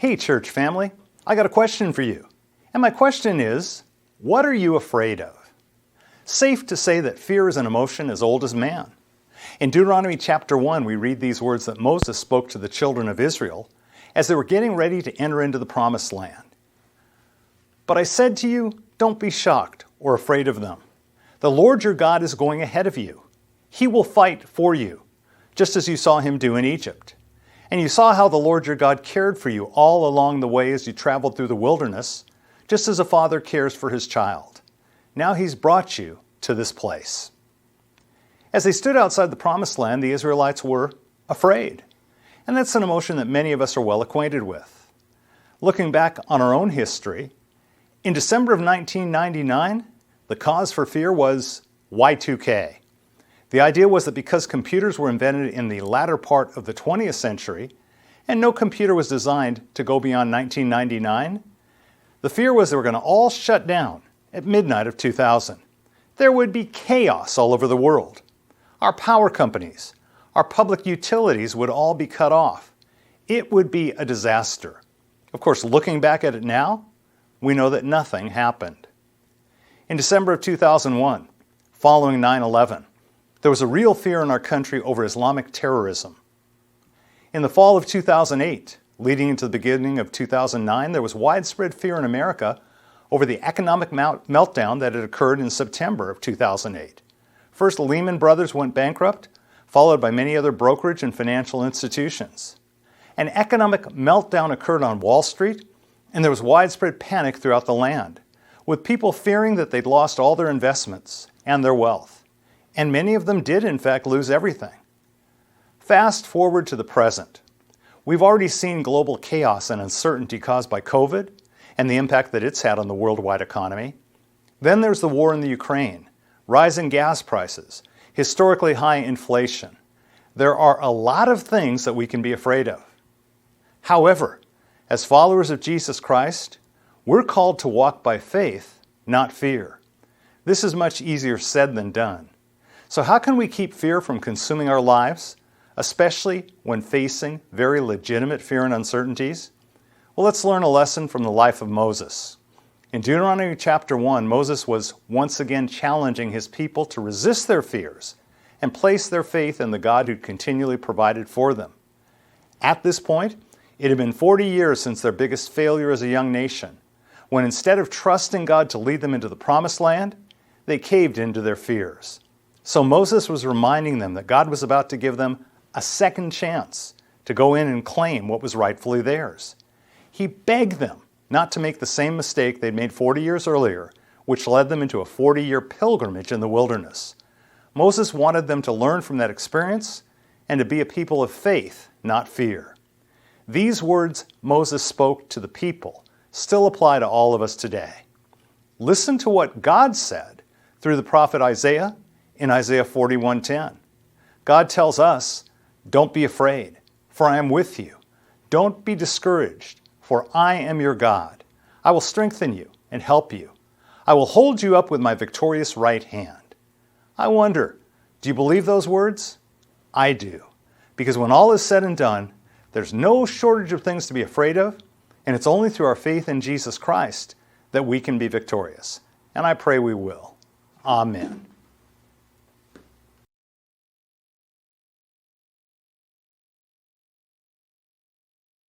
Hey church family, I got a question for you. And my question is, what are you afraid of? Safe to say that fear is an emotion as old as man. In Deuteronomy chapter 1, we read these words that Moses spoke to the children of Israel as they were getting ready to enter into the promised land. But I said to you, don't be shocked or afraid of them. The Lord your God is going ahead of you. He will fight for you, just as you saw him do in Egypt. And you saw how the Lord your God cared for you all along the way as you traveled through the wilderness, just as a father cares for his child. Now he's brought you to this place. As they stood outside the promised land, the Israelites were afraid. And that's an emotion that many of us are well acquainted with. Looking back on our own history, in December of 1999, the cause for fear was Y2K. The idea was that because computers were invented in the latter part of the 20th century, and no computer was designed to go beyond 1999, the fear was they were going to all shut down at midnight of 2000. There would be chaos all over the world. Our power companies, our public utilities would all be cut off. It would be a disaster. Of course, looking back at it now, we know that nothing happened. In December of 2001, following 9/11, there was a real fear in our country over Islamic terrorism. In the fall of 2008, leading into the beginning of 2009, there was widespread fear in America over the economic meltdown that had occurred in September of 2008. First, Lehman Brothers went bankrupt, followed by many other brokerage and financial institutions. An economic meltdown occurred on Wall Street, and there was widespread panic throughout the land, with people fearing that they'd lost all their investments and their wealth. And many of them did, in fact, lose everything. Fast forward to the present. We've already seen global chaos and uncertainty caused by COVID and the impact that it's had on the worldwide economy. Then there's the war in the Ukraine, rising gas prices, historically high inflation. There are a lot of things that we can be afraid of. However, as followers of Jesus Christ, we're called to walk by faith, not fear. This is much easier said than done. So how can we keep fear from consuming our lives, especially when facing very legitimate fear and uncertainties? Well, let's learn a lesson from the life of Moses. In Deuteronomy chapter 1, Moses was once again challenging his people to resist their fears and place their faith in the God who continually provided for them. At this point, it had been 40 years since their biggest failure as a young nation, when instead of trusting God to lead them into the promised land, they caved into their fears. So Moses was reminding them that God was about to give them a second chance to go in and claim what was rightfully theirs. He begged them not to make the same mistake they'd made 40 years earlier, which led them into a 40-year pilgrimage in the wilderness. Moses wanted them to learn from that experience and to be a people of faith, not fear. These words Moses spoke to the people still apply to all of us today. Listen to what God said through the prophet Isaiah in Isaiah 41:10. God tells us, "Don't be afraid, for I am with you. Don't be discouraged, for I am your God. I will strengthen you and help you. I will hold you up with my victorious right hand." I wonder, do you believe those words? I do. Because when all is said and done, there's no shortage of things to be afraid of, and it's only through our faith in Jesus Christ that we can be victorious. And I pray we will. Amen.